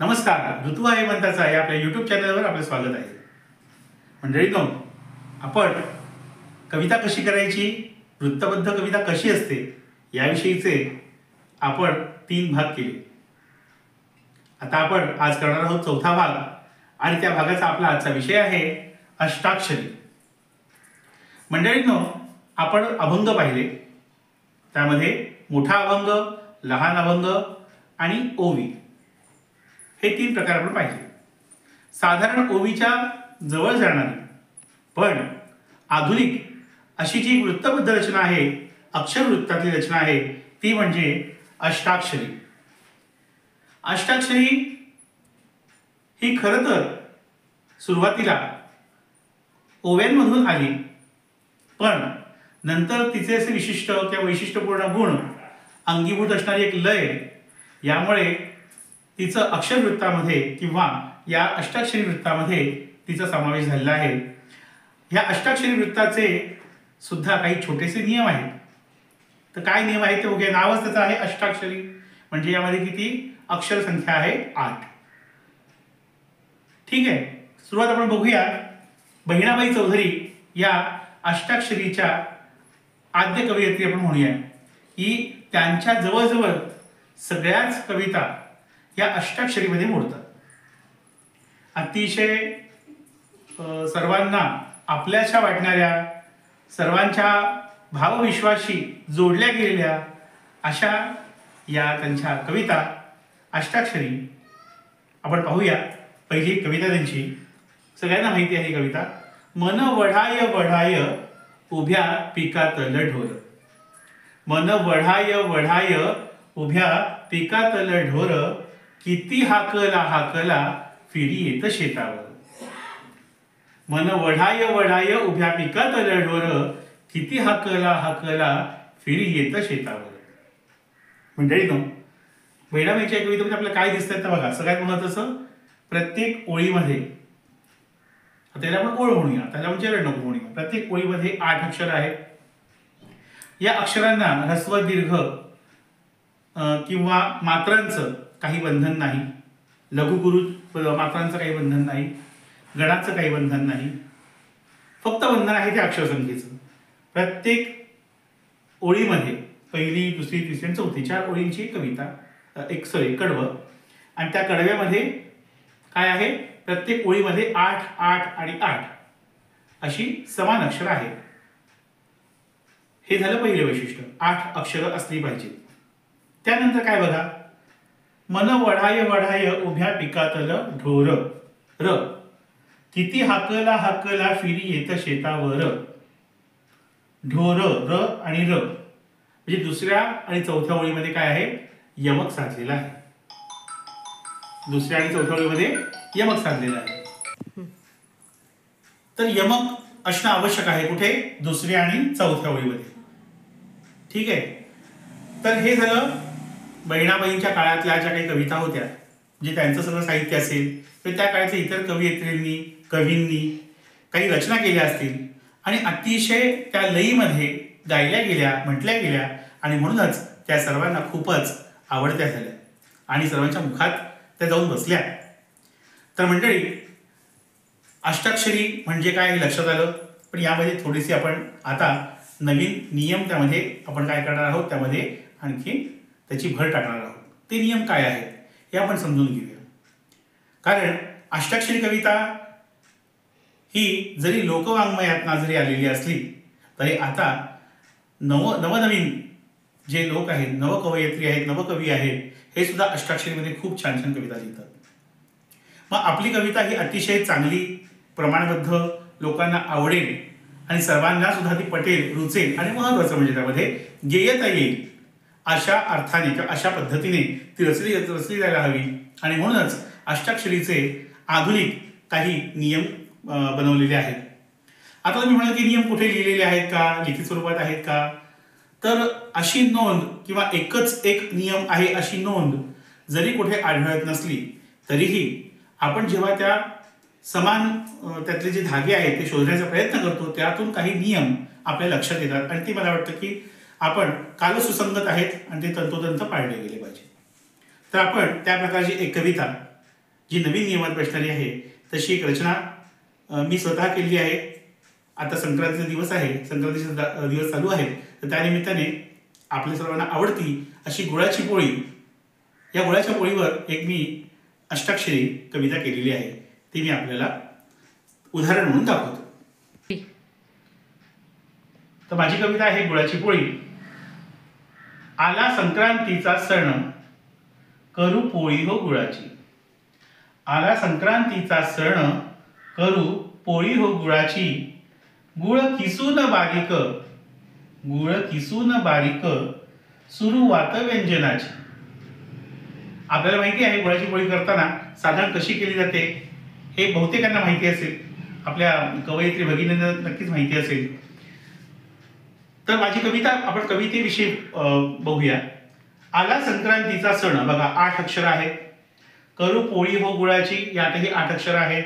नमस्कार, ऋतू आहे म्हणताचा या आपल्या YouTube चॅनलवर आपलं स्वागत आहे. मंडळींनो, आपण कविता कशी करायची, वृत्तबद्ध कविता कशी असते याविषयीचे आपण 3 भाग केले. आता आपण आज करणार आहोत चौथा भाग आणि त्या भागाचा आपला आजचा विषय आहे अष्टाक्षरी. मंडळींनो, आपण अभंग पाहिले, त्यामध्ये मोठा अभंग, लहान अभंग आणि ओवी हे 3 प्रकार आपण पाहिले. साधारण ओवीच्या जवळ जाणारी पण आधुनिक अशी जी वृत्तबद्ध रचना आहे, अक्षर वृत्तातली रचना आहे, ती म्हणजे अष्टाक्षरी. अष्टाक्षरी ही खरं तर सुरुवातीला ओव्यांमधून आली, पण नंतर तिचे असे विशिष्ट किंवा वैशिष्ट्यपूर्ण गुण, अंगीभूत असणारी एक लय, यामुळे तिचं अक्षरवृत्तामध्ये किंवा या अष्टाक्षरी वृत्तामध्ये तिचा समावेश झालेला आहे. या अष्टाक्षरी वृत्ताचे सुद्धा काही छोटेसे नियम आहेत. तर काय नियम आहेत ते बघूया. नावच त्याचं आहे अष्टाक्षरी, म्हणजे यामध्ये किती अक्षर संख्या आहे? 8. ठीक आहे, सुरुवात आपण बघूया. बहिणाबाई चौधरी या अष्टाक्षरीच्या आद्य कवयित्री आपण म्हणूया की त्यांच्या जवळजवळ सगळ्याच कविता या अष्टाक्षरीमध्ये मोडतात. अतिशय सर्वांना आपल्याशा वाटणाऱ्या, सर्वांच्या भावविश्वाशी जोडल्या गेलेल्या अशा या त्यांच्या कविता अष्टाक्षरी. आपण पाहूया पहिली कविता त्यांची. सगळ्यांना माहिती आहे ही कविता. मन वढाय वढाय उभ्या पिकातल ढोर. मन वढाय वढाय उभ्या पिकातल ढोर, किती हाकला हाकला फिरी येत शेतावर. मन वढाय वढाय उभ्या पिकातल ढोर, किती हाकला हाकला फिरी येत शेतावर. मंडळींनो, बहिणाबाईच्या कवितेमध्ये आपल्याला काय दिसतंय तर बघा. सगळ्यात महत्त्वाचं, प्रत्येक ओळीमध्ये, त्याला आपण ओळ म्हणूया, त्याला आपण चरण नको म्हणूया, प्रत्येक ओळीमध्ये 8 अक्षर आहेत. या अक्षरांना ह्रस्व दीर्घ किंवा मात्रांचं काही बंधन नाही, लघु गुरु मात्रांचं काही बंधन नाही, गणाचं काही बंधन नाही. फक्त बंधन आहे ते अक्षरसंख्येचं. प्रत्येक ओळीमध्ये पहिली, दुसरी, तिसरी आणि चौथी 4 ओळींची कविता, कडवं, आणि त्या कडव्यामध्ये काय आहे? प्रत्येक ओळीमध्ये 8, 8 आणि 8 अशी समान अक्षर आहेत. हे झालं पहिलं वैशिष्ट्य, 8 अक्षरं असली पाहिजेत. त्यानंतर काय बघा. मन वढाय वढाय उभ्या पिकातल ढोर, र, किती हाकला हाकला फिरी येत शेतावर. ढोर, र आणि र, म्हणजे दुसऱ्या आणि चौथ्या ओळीमध्ये काय आहे? यमक साधलेला आहे. दुसऱ्या आणि चौथ्या ओळीमध्ये यमक साधलेला आहे. तर यमक असणं आवश्यक आहे. कुठे? दुसऱ्या आणि चौथ्या ओळीमध्ये. ठीक आहे. तर हे झालं बहिणाबाईंच्या काळातल्या ज्या काही कविता होत्या, जे त्यांचं सगळं साहित्य असेल, तर त्या काळातल्या इतर कवयित्रींनी, कवींनी काही रचना केल्या असतील आणि अतिशय त्या लयीमध्ये गायल्या गेल्या, म्हटल्या गेल्या, आणि म्हणूनच त्या सर्वांना खूपच आवडत्या झाल्या आणि सर्वांच्या मुखात त्या जाऊन बसल्या. तर मंडळी, अष्टाक्षरी म्हणजे काय हे लक्षात आलं. पण यामध्ये थोडीशी आपण आता नवीन नियम त्यामध्ये आपण काय करणार आहोत, त्यामध्ये आणखी त्याची भर टाकणार आहोत. ते नियम काय आहेत हे आपण समजून घेऊया. कारण अष्टाक्षरी कविता ही जरी लोकवाङ्मयातना जरी आलेली असली, तरी आता नवनवीन जे लोक आहेत, नवकवयित्री आहेत, नवकवी आहेत, हे सुद्धा अष्टाक्षरीमध्ये खूप छान छान कविता लिहितात. मग आपली कविता ही अतिशय चांगली, प्रमाणबद्ध, लोकांना आवडेल आणि सर्वांना सुद्धा ती पटेल, रुचेल, आणि महत्त्वाचं म्हणजे त्यामध्ये गेयता येईल अशा अर्थाने किंवा अशा पद्धतीने ती रचली जायला हवी. आणि म्हणूनच अष्टाक्षरीचे आधुनिक काही नियम बनवलेले आहेत. आता तुम्ही म्हणाल की नियम कुठे लिहिलेले आहेत का, लिखित स्वरूपात आहेत का? तर अशी नोंद किंवा एकच एक नियम आहे अशी नोंद जरी कुठे आढळत नसली, तरीही आपण जेव्हा त्या समान त्यातले जे धागे आहेत ते शोधण्याचा प्रयत्न करतो, त्यातून काही नियम आपल्या लक्षात येतात आणि ती मला वाटतं की आपण कालसुसंगत आहेत आणि ते तंतोतंत पाळले गेले पाहिजे. तर आपण त्या प्रकारची एक कविता जी नवीन नियमात बसणारी आहे तशी एक रचना मी स्वतः केलेली आहे. आता संक्रांतीचा दिवस आहे, संक्रांतीचा दिवस चालू आहे, तर त्यानिमित्ताने आपल्या सर्वांना आवडती अशी गुळाची पोळी, या गुळाच्या पोळीवर एक मी अष्टाक्षरी कविता केलेली आहे. ती मी आपल्याला उदाहरण म्हणून दाखवतो. तर माझी कविता आहे गुळाची पोळी. आला संक्रांतीचा सण, करू पोळी हो गुळाची. आला संक्रांतीचा सण, करू पोळी हो गुळाची. गुळ किसून बारीक, गुळ किसून बारीक, सुरुवात व्यंजनाची. आपल्याला माहिती आहे गुळाची पोळी करताना साधारण कशी केली जाते हे बहुतेकांना माहिती असेल, आपल्या कवयित्री भगिनींना नक्कीच माहिती असेल. तर माझी कविता आपण कवितेविषयी बघूया. आला संक्रांतीचा सण, बघा 8 अक्षर आहेत. करू पोळी हो गुळाची, यातही 8 अक्षर आहेत.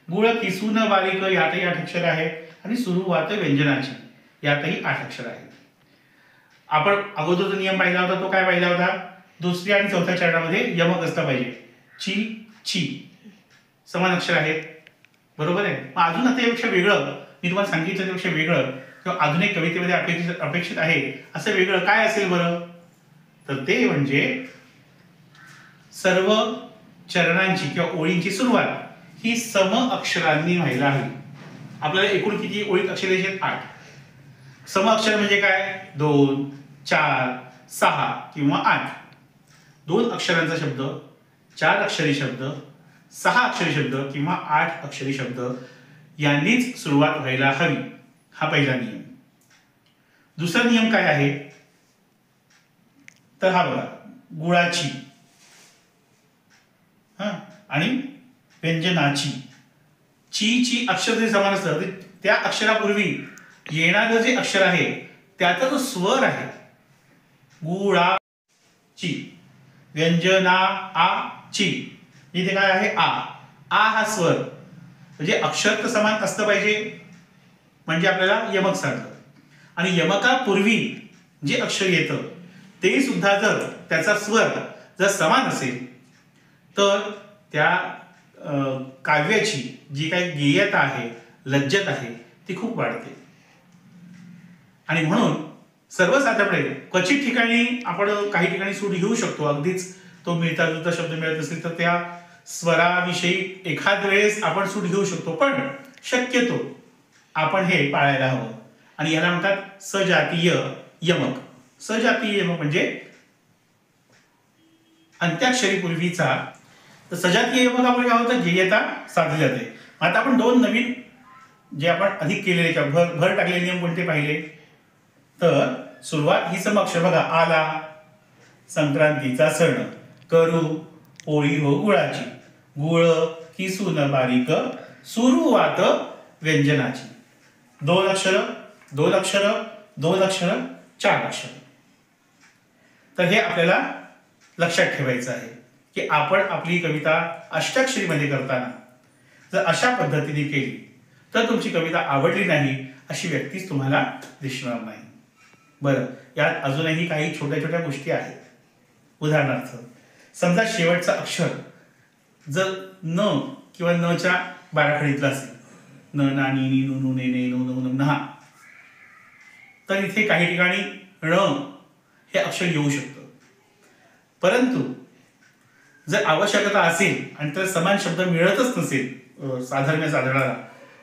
गुळ किसून बारीक, यातही 8 अक्षर आहेत. आणि सुरुवात व्यंजनाची, यातही 8 अक्षर आहेत. आपण अगोदर जो नियम पाहिला होता तो काय पाहिला होता? दुसऱ्या आणि चौथ्या चरणामध्ये यमक असला पाहिजे. ची, ची समान अक्षर आहेत, बरोबर आहे. मग अजून आता यापेक्षा वेगळं मी तुम्हाला सांगितलं, त्यापेक्षा वेगळं किंवा अजून एक कवितेमध्ये अपेक्षित आहे असं वेगळं काय असेल बरं? तर ते म्हणजे सर्व चरणांची किंवा ओळींची सुरुवात ही सम अक्षरांनी व्हायला हवी. आपल्याला एकूण किती ओळीत अक्षर द्यायचे? 8. सम अक्षर म्हणजे काय? 2, 4, 6 किंवा 8. 2 अक्षरांचा शब्द, 4 अक्षरी शब्द, 6 अक्षरी शब्द किंवा 8 अक्षरी शब्द यांनीच सुरुवात व्हायला हवी. हा पहिला नियम. दुसरा नियम काय आहे? तर हा बघा, गुळाची आणि व्यंजनाची. ची अक्षर जरी समान असलं तरी त्या अक्षरापूर्वी येणारं जे अक्षर आहे त्याचा जो स्वर आहे, गुळाची. व्यंजना आ ची, इथे काय आहे? आ. आ हा स्वर, म्हणजे अक्षर तर समान असलं पाहिजे म्हणजे आपल्याला यमक साधलं. आणि यमकापूर्वी जे अक्षर येतं ते सुद्धा जर त्याचा स्वर जर समान असेल तर त्या काव्याची जी काही गेयता आहे, लज्जत आहे, ती खूप वाढते. आणि म्हणून सर्वसाधारणपणे क्वचित ठिकाणी आपण काही ठिकाणी सूट घेऊ शकतो. अगदीच तो मिळता जुळता शब्द मिळत असेल तर त्या स्वराविषयी एखाद वेळेस आपण सूट घेऊ शकतो, पण शक्यतो आपण हे पाळायला हवं. आणि याला म्हणतात सजातीय यमक. सजातीय यमक म्हणजे अंत्याक्षरी पूर्वीचा. तर सजातीय यमकामुळे काय होतं? गेयता साधली जाते. आता आपण 2 नवीन जे आपण अधिक केलेले भर टाकलेले नियम कोणते पाहिले? तर सुरुवात ही समअक्षर, बघा. आला संक्रांतीचा सण, करू पोळी हो गुळाची. गुळ किसून बारीक, सुरुवात व्यंजनाची. 2 अक्षर, 2 अक्षर, 2 अक्षर, 4 अक्षर. तर हे आपल्याला लक्षात ठेवायचं आहे की आपण आपली कविता अष्टाक्षरीमध्ये करताना जर अशा पद्धतीने केली तर तुमची कविता आवडली नाही अशी व्यक्तीच तुम्हाला दिसणार नाही. बरं, यात अजूनही काही छोट्या छोट्या गोष्टी आहेत. उदाहरणार्थ, समजा शेवटचा अक्षर जर न किंवा न च्या बाराखडीतला असेल, न ना नी नी नु नु ने ने नु नु न ना, तर इथे काही ठिकाणी ण हे अक्षर येऊ शकतं. परंतु जर आवश्यकता असेल आणि तर समान शब्द मिळतच नसेल साधारणाला,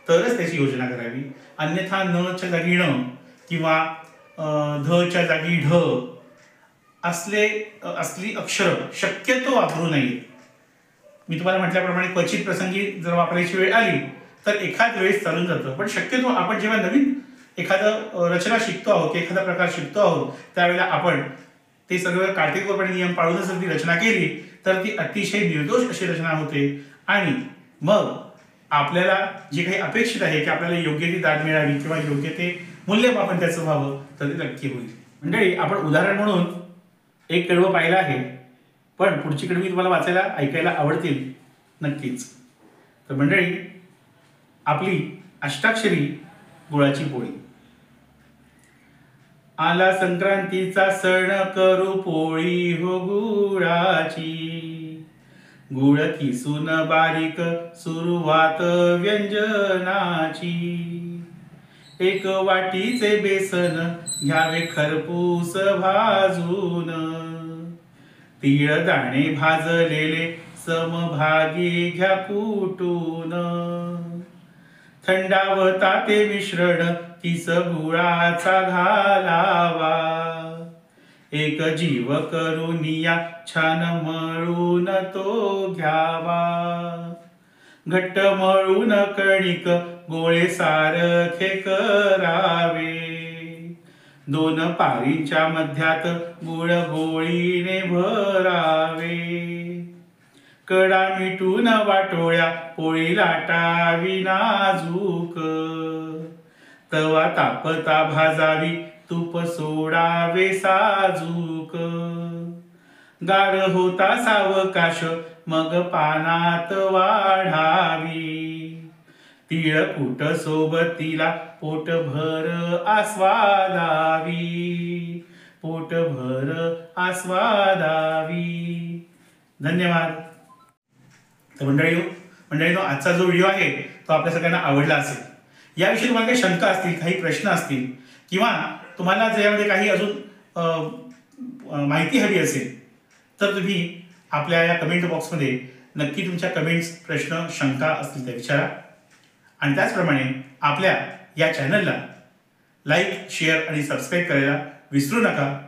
तरच त्याची योजना करावी. अन्यथा न च्या जागी ण किंवा ध च्या जागी ढ असली अक्षर शक्यतो वापरू नये. मी तुम्हाला म्हटल्याप्रमाणे क्वचित प्रसंगी जर वापरायची वेळ आली तर एखाद वेळेस चालून जातं, पण शक्यतो आपण जेव्हा नवीन एखादं रचना शिकतो आहोत, एखादा प्रकार शिकतो आहोत, त्यावेळेला आपण ते सर्व काटेकोरपणे नियम पाळूनच जर ती रचना केली तर ती अतिशय निर्दोष अशी रचना होते. आणि मग आपल्याला जे काही अपेक्षित आहे की आपल्याला योग्य ती दाद मिळावी किंवा योग्य ते मूल्यमापन त्याचं व्हावं, तर ते नक्की होईल. मंडळी, आपण उदाहरण म्हणून एक कडवं पाहिलं आहे, पण पुढची कडवी तुम्हाला वाचायला ऐकायला आवडतील नक्कीच. तर मंडळी, आपली अष्टाक्षरी गुळाची पोळी. आला संक्रांतीचा सण, करू पोळी हो गुळाची. गुळ किसून बारीक सुरुवात व्यंजनाची, एक वाटीचे बेसन घ्यावे खरपूस भाजून, तीळ दाणे भाजलेले समभागी घ्या कुटून, थंडावता ते मिश्रण किस गुळाचा घालावा, एक जीव करून या छान मळून तो घ्यावा, घट्ट मळून कणिक गोळे सारखे करावे, दोन पारींच्या मध्यात गुळ गोळीने भरावे, कडा मिटून वाटोळ्या पोळी लाटावी नाजूक, तवा तापता भाजावी तूप सोडावे साजूक, गार होता सावकाश मग पानात वाढावी, तीळ कूट सोबतीला पोटभर आस्वादावी, पोटभर आस्वादावी. धन्यवाद. तर मंडळीनो आजचा जो व्हिडिओ आहे तो आपल्या सगळ्यांना आवडला असेल. याविषयी तुम्हाला काही शंका असतील, काही प्रश्न असतील, किंवा तुम्हाला त्याच्यामध्ये काही अजून माहिती हवी असेल तर तुम्ही आपल्या या कमेंट बॉक्समध्ये नक्की तुमच्या कमेंट्स, प्रश्न, शंका असतील त्या विचारा. आणि त्याचप्रमाणे आपल्या या चॅनलला लाईक, शेअर आणि सबस्क्राईब करायला विसरू नका.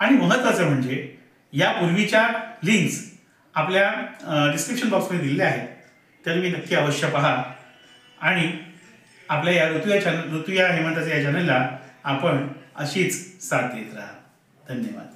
आणि महत्त्वाचं म्हणजे यापूर्वीच्या लिंक्स आपल्या डिस्क्रिप्शन बॉक्समध्ये दिलेल्या आहेत, त्या तुम्ही नक्की अवश्य पहा. आणि आपल्या या ऋतू या हेमंताच्या या चॅनलला आपण अशीच साथ देत राहा. धन्यवाद.